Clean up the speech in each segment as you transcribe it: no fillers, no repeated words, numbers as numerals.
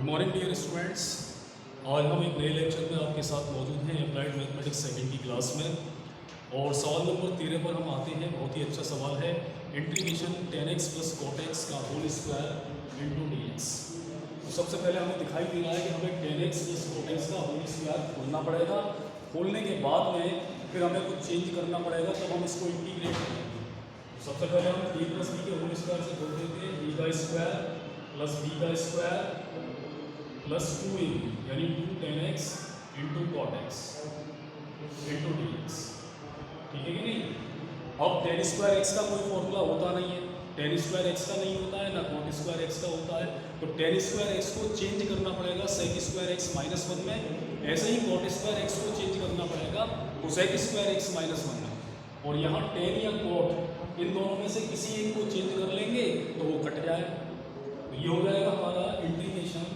Morning dear students. आज हम एक नए लेक्चर में आपके साथ मौजूद हैं अप्लाइड मैथमेटिक्स सेकेंड की क्लास में। और सवाल नंबर 13 पर हम आते हैं। बहुत ही अच्छा सवाल है। Integration tan x plus cot x का होल स्क्वायर इंटू dx। तो सबसे पहले हमें दिखाई दे रहा है कि हमें tan x plus cot x का होल स्क्वायर खोलना पड़ेगा। खोलने के बाद में फिर हमें कुछ चेंज करना पड़ेगा, तब हम इसको इंटीग्रेट करेंगे। तो सबसे पहले हम a प्लस b के होल स्क्वायर से खोल देते हैं। a का स्क्वायर प्लस b का स्क्वायर प्लस 2a यानी 2 tan x into cot x into d x. ठीक है कि नहीं? अब tan स्क्वायर एक्स का कोई फॉर्मूला होता नहीं है, tan स्क्वायर एक्स का नहीं होता है ना कॉट स्क्वायर एक्स का होता है। तो tan स्क्वायर एक्स को चेंज करना पड़ेगा sec square x minus one में। ऐसे ही कॉट स्क्वायर एक्स को चेंज करना पड़ेगा cosec square x minus one में। और यहाँ tan या कॉट इन दोनों में से किसी एक को चेंज कर लेंगे तो वो कट जाए। तो ये हो जाएगा हमारा integration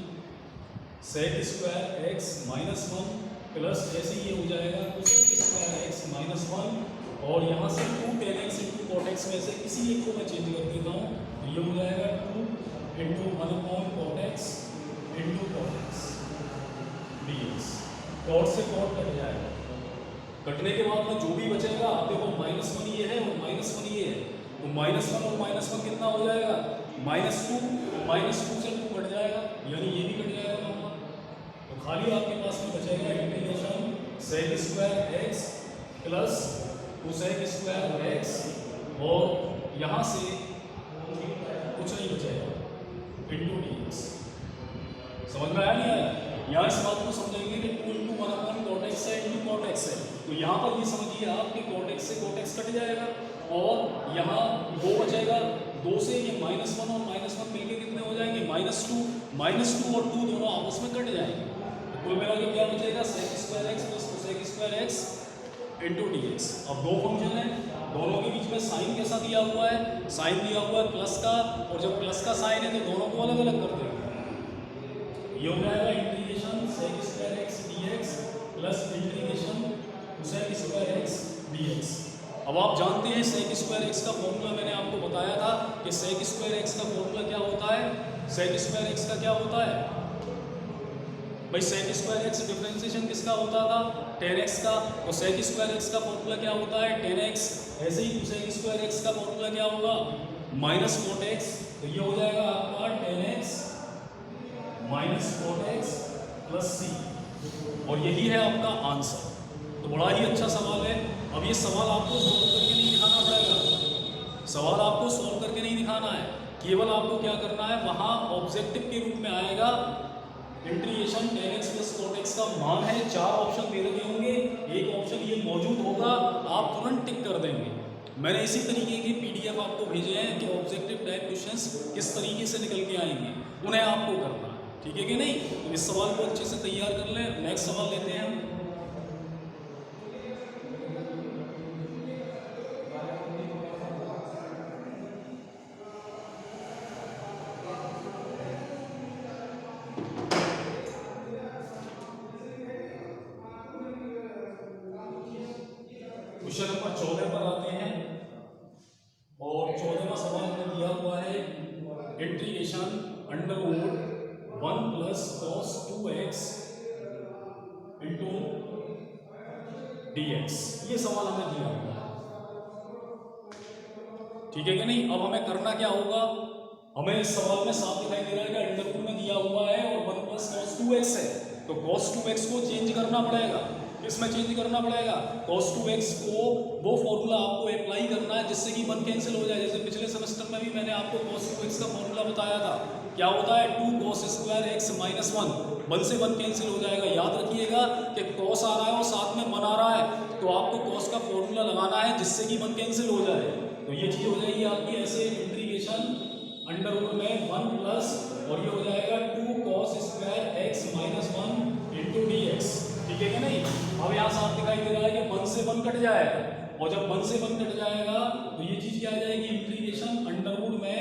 sec square x minus one plus ऐसे ये हो जाएगा cosec square x minus one. और यहाँ से 2 tan x into cot x में से किसी एक को मैं चेंज कर देता हूँ। तो ये हो जाएगा 2 into one upon cot x into cot x d x. Cot से कॉट कट जाएगा। कटने के बाद में जो भी बचेगा, देखो माइनस वन ये है और माइनस वन ये है। तो माइनस वन और माइनस वन कितना हो जाएगा? माइनस टू से 2 कट जाएगा, यानी ये भी कट जाएगा नंबर। तो खाली आपके पास में बचेगा integration sec square x plus cosec square x. और यहाँ से कुछ नहीं बचेगा इंटू डी एक्स। समझ में आया नहीं आया? यहाँ इस बात को समझेंगे कि 2 into one upon cot x है इंटू कॉट एक्स है। तो यहाँ पर ये समझिए आप कि कॉट एक्स से कॉट एक्स कट जाएगा और यहाँ 2 बचेगा। 2 से ये माइनस वन और माइनस वन मिलके कितने हो जाएंगे? माइनस टू और 2 दोनों आपस में कट जाएंगे। तो कुल मिला के क्या बचेगा? Sec square x plus cosec square x into d x. अब 2 फंक्शन है, दोनों के बीच में साइन कैसा दिया हुआ है? साइन दिया हुआ है प्लस का, और जब प्लस का साइन है तो दोनों को अलग अलग कर देंगे। ये हो जाएगा integration sec square x d x plus integration cosec square x d x. अब आप जानते हैं सेक स्क्वायर एक्स का फॉर्मूला मैंने आपको बताया था कि सेक स्क्वायर एक्स का फॉर्मूला क्या होता है। सेक स्क्वायर एक्स का क्या होता है भाई? सेक स्क्वायर एक्स डिफरेंशिएशन किसका होता था? tan x का। और सेक स्क्वायर एक्स का फॉर्मूला क्या होता है? tan x। ऐसे ही कोसेक स्क्वायर एक्स का फॉर्मूला क्या होगा? Minus cot x. तो ये हो जाएगा आपका tan x minus cot x plus c. और यही है आपका आंसर। तो बड़ा ही अच्छा सवाल है। अब ये सवाल आपको सॉल्व करके नहीं दिखाना पड़ेगा। सवाल आपको सॉल्व करके नहीं दिखाना है, केवल आपको क्या करना है, वहां ऑब्जेक्टिव के रूप में आएगा integration tan x plus cot x का मान है। 4 ऑप्शन दे रखे होंगे, एक ऑप्शन ये मौजूद होगा, आप तुरंत टिक कर देंगे। मैंने इसी तरीके की पीडीएफ आपको भेजे हैं कि ऑब्जेक्टिव टाइप क्वेश्चंस किस तरीके से निकल के आएंगे, उन्हें आपको करना। ठीक है कि नहीं? तो इस सवाल को अच्छे से तैयार कर लें। नेक्स्ट सवाल लेते हैं हम। क्वेश्चन नंबर 14 पर आते हैं। और 14वां सवाल में दिया हुआ है integration under root 1 plus cos 2x into dx। ये सवाल हमें दिया हुआ है। ठीक है कि नहीं? अब हमें करना क्या होगा? हमें इस सवाल में साफ दिखाई दे रहा है कि अंडर रूट में दिया हुआ है और 1 प्लस कॉस 2x है। तो कॉस 2x को चेंज करना पड़ेगा। इसमें चेंज करना पड़ेगा cos 2x को। वो फॉर्मूला आपको अप्लाई करना है जिससे कि 1 कैंसिल हो जाए। जैसे पिछले सेमेस्टर में भी मैंने आपको cos 2x का फॉर्मूला बताया था। क्या होता है? 2 cos स्क्वायर x माइनस 1। 1 से 1 कैंसिल हो जाएगा। याद रखिएगा कि cos आ रहा है और साथ में 1 आ रहा है, तो आपको cos का फॉर्मूला लगाना है जिससे कि 1 कैंसिल हो जाए। तो ये चीज हो जाएगी आपकी ऐसे इंटीग्रेशन अंडर रूट में 1 प्लस और ये हो जाएगा 2 cos square x minus 1 into d x. ठीक है कि नहीं? अब यहाँ साफ दिखाई दे रहा है कि 1 से 1 कट जाएगा, और जब 1 से 1 कट जाएगा तो ये चीज क्या आ जाएगी? इंटीग्रेशन अंडर रूट में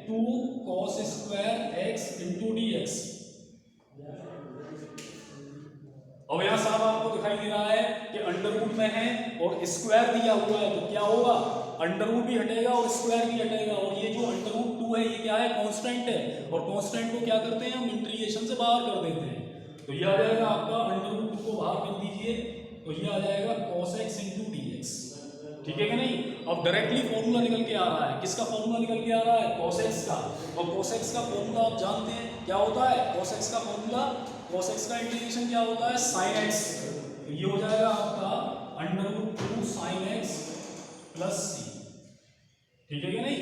2 cos square x into d x. अब यहाँ साफ आपको दिखाई दे रहा है कि अंडर रूट में है और स्क्वायर दिया हुआ है, तो क्या होगा? अंडर रूट भी हटेगा और स्क्वायर भी हटेगा, और ये जो अंडर रूट 2 है ये क्या है, कांस्टेंट है, और कांस्टेंट को क्या करते हैं हम इंटीग्रेशन से बाहर कर देते हैं। तो ये आ जाएगा आपका अंडर रूट 2 को बाहर कर दीजिए, तो ये आ जाएगा cos x into dx, ठीक है कि नहीं। अब डायरेक्टली फॉर्मूला निकल के आ रहा है, किसका फॉर्मूला निकल के आ रहा है, cos x का, और cos x का फॉर्मूला आप जानते हैं क्या होता है, cos x का फॉर्मूला, cos x का इंटीग्रेशन क्या होता है, sin x, तो ये हो जाएगा आपका under root 2 sin x plus c, ठीक है कि नहीं।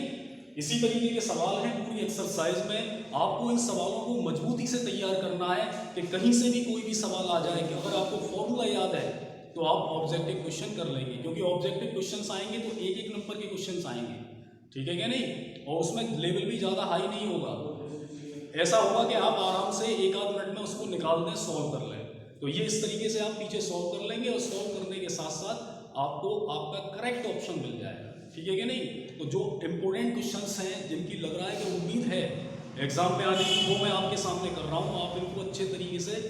इसी तरीके के सवाल हैं पूरी एक्सरसाइज में, आपको इन सवालों को मजबूती से तैयार करना है कि कहीं से भी कोई भी सवाल आ जाए कि अगर आपको फॉर्मूला याद है तो आप ऑब्जेक्टिव क्वेश्चन कर लेंगे, क्योंकि ऑब्जेक्टिव क्वेश्चंस आएंगे तो एक एक नंबर के क्वेश्चंस आएंगे, ठीक है क्या नहीं, और उसमें लेवल भी ज़्यादा हाई नहीं होगा, ऐसा होगा कि आप आराम से एक आध मिनट में उसको निकाल दें, सॉल्व कर लें। तो ये इस तरीके से आप पीछे सॉल्व कर लेंगे, और सॉल्व करने के साथ साथ आपको आपका करेक्ट ऑप्शन मिल जाएगा, ठीक है क्या नहीं। तो जो इम्पोर्टेंट क्वेश्चंस हैं जिनकी लग रहा है कि उम्मीद है एग्जाम में आने की, वो मैं आपके सामने कर रहा हूँ, आप इनको अच्छे तरीके से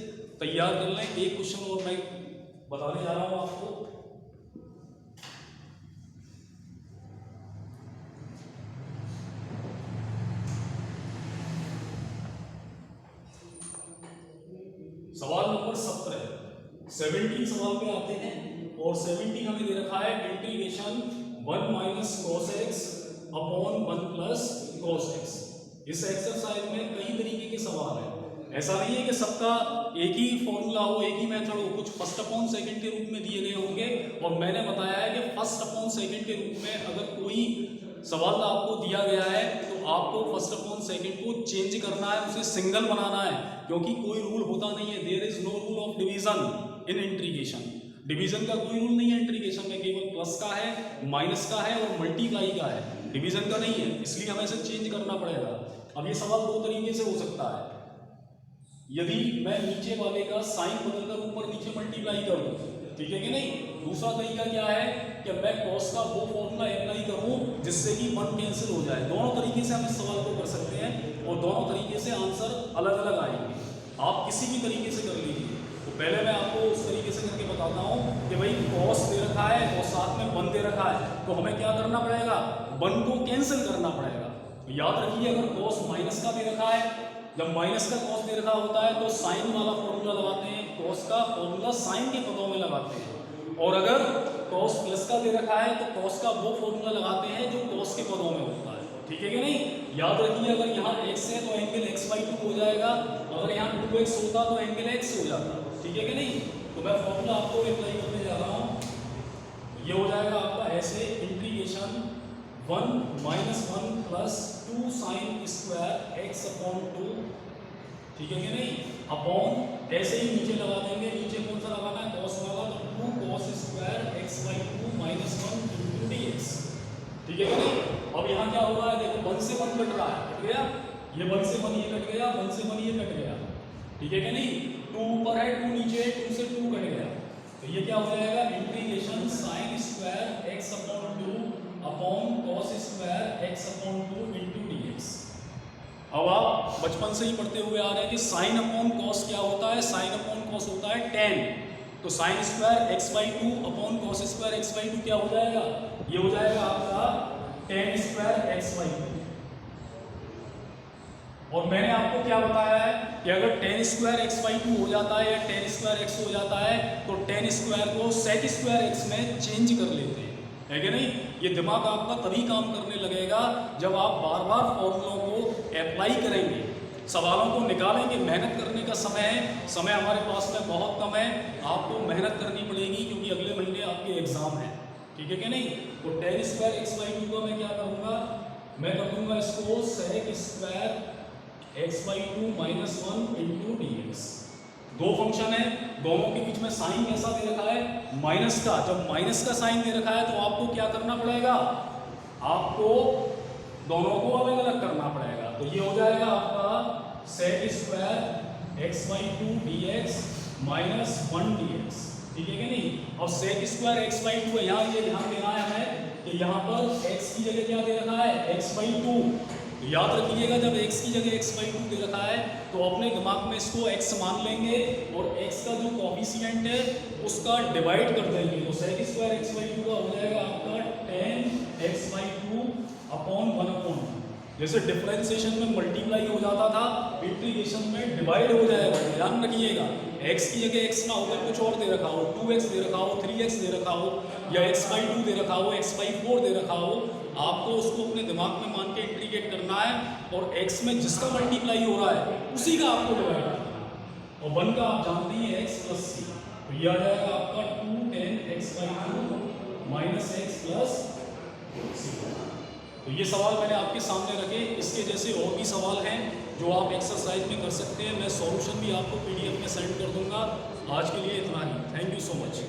तैयार कर लें। एक क्वेश्चन और मैं बताने जा रहा हूँ आपको, सवाल नंबर 17 सवाल पे आते हैं, और 17 हमें दे रखा है integration 1 minus cos x upon 1 plus cos x। इस एक्सरसाइज में कई तरीके के सवाल हैं, ऐसा नहीं है कि सबका एक ही फॉर्मूला हो, एक ही मेथड हो, कुछ फर्स्ट अपॉन सेकंड के रूप में दिए गए होंगे, और मैंने बताया है कि फर्स्ट अपॉन सेकंड के रूप में अगर कोई सवाल आपको दिया गया है तो आपको फर्स्ट अपॉन सेकंड को चेंज करना है, उसे सिंगल बनाना है, क्योंकि कोई रूल होता नहीं है, there is no rule of division in integration. Division का कोई रूल नहीं है इंटीग्रेशन में, केवल प्लस का है, माइनस का है और मल्टीप्लाई का है, डिवीजन का नहीं है, इसलिए हमें इसे चेंज करना पड़ेगा। अब ये सवाल दो तरीके से हो सकता है, यदि मैं नीचे वाले का साइन बदलकर ऊपर नीचे मल्टीप्लाई कर दूं, ठीक है कि नहीं। दूसरा तरीका क्या है कि मैं cos का वो फॉर्मूला अप्लाई करूं जिससे कि 1 कैंसिल हो जाए। दोनों तरीके से हम इस सवाल को कर सकते हैं, और दोनों तरीके से आंसर अलग अलग आएंगे, आप किसी भी तरीके से कर लीजिए। तो पहले मैं आपको उस तरीके से करके बताता हूँ कि भाई cos दे रखा है और साथ में 1 दे रखा है, तो हमें क्या करना पड़ेगा, 1 को कैंसिल करना पड़ेगा। तो याद रखिए, अगर cos माइनस का दे रखा है, जब माइनस का cos दे रखा होता है तो साइन वाला फॉर्मूला लगाते हैं, cos का फॉर्मूला साइन के पदों में लगाते हैं, और अगर cos प्लस का दे रखा है तो cos का वो फॉर्मूला लगाते हैं जो cos के पदों में होता है, ठीक है कि नहीं। याद रखिए, अगर यहाँ x है तो एंगल x/2 हो जाएगा, अगर यहाँ 2x होता तो एंगल x हो जाता, ठीक है कि नहीं। तो मैं फॉर्मूला आपको अप्लाई करने जा रहा हूँ, ये हो जाएगा आपका ऐसे, integration 1 minus 1 plus 2 sine square x upon 2, ठीक है कि नहीं, अपॉन ऐसे ही नीचे लगा देंगे, नीचे कौन सा लगाना है, cos वाला, तो 2 cos square x/2 minus 1 into dx, ठीक है कि नहीं। अब यहाँ क्या हो रहा है, देखो 1 से 1 कट रहा है, कट गया, ये 1 से 1 ये कट गया, 1 से 1 ये कट गया, ठीक है कि नहीं। 2 ऊपर है, 2 नीचे है, 2 से 2 कट गया, तो ये क्या हो जाएगा, integration sine square x upon 2 upon cos square x upon 2 into dx। अब आप बचपन से ही पढ़ते हुए आ रहे हैं कि साइन अपॉन cos क्या होता है, साइन अपॉन cos होता है tan, तो sine square x/2 upon cos square x/2 क्या हो जाएगा, ये हो जाएगा आपका tan स्क्वायर x/2। और मैंने आपको क्या बताया है कि अगर tan स्क्वायर x/2 हो जाता है या tan स्क्वायर x हो जाता है तो tan स्क्वायर को sec स्क्वायर x में चेंज कर लेते हैं, है कि नहीं। ये दिमाग आपका तभी काम करने लगेगा जब आप बार बार फॉर्मूलों को अप्लाई करेंगे, सवालों को निकालेंगे। मेहनत करने का समय है, समय हमारे पास में बहुत कम है, आपको मेहनत करनी पड़ेगी क्योंकि अगले महीने आपके एग्जाम है, ठीक है कि नहीं। तो tan स्क्वायर x/2 का मैं क्या करूँगा, मैं कर दूंगा इसको sec square x/2 minus 1 into dx। दो फंक्शन है, दोनों के बीच में साइन कैसा दे रखा है, माइनस का। जब माइनस का साइन दे रखा है तो आपको क्या करना पड़ेगा, आपको दोनों को अलग अलग करना पड़ेगा। तो ये हो जाएगा आपका sec square x/2 dx minus 1 dx, ठीक है कि नहीं। और sec स्क्वायर x/2 है, यहाँ ये ध्यान देना है हमें कि यहाँ पर x की जगह क्या दे रखा है, x/2। तो याद रखिएगा, जब x की जगह x/2 दे रखा है तो अपने दिमाग में इसको x मान लेंगे और x का जो कोएफिशिएंट है उसका डिवाइड कर देंगे, तो sec स्क्वायर x/2 का हो जाएगा आपका tan x/2 अपॉन 1/2। जैसे डिफरेंशिएशन में मल्टीप्लाई हो जाता था, इंटीग्रेशन में डिवाइड हो जाएगा। ध्यान रखिएगा, x की जगह x ना होकर कुछ और दे रखा हो, 2x दे रखा हो, 3x दे रखा हो, या x/2 दे रखा हो, x/4 दे रखा हो, आपको उसको अपने दिमाग में मान के इंटीग्रेट करना है और x में जिसका मल्टीप्लाई हो रहा है उसी का आपको डिवाइड करना है। और 1 का आप जानते हैं x + c, तो ये आ जाएगा आपका 2 tan x/2 minus x plus c। तो ये सवाल मैंने आपके सामने रखे। इसके जैसे और भी सवाल हैं जो आप एक्सरसाइज में कर सकते हैं। मैं सॉल्यूशन भी आपको PDF में सेंड कर दूंगा। आज के लिए इतना ही। Thank you so much.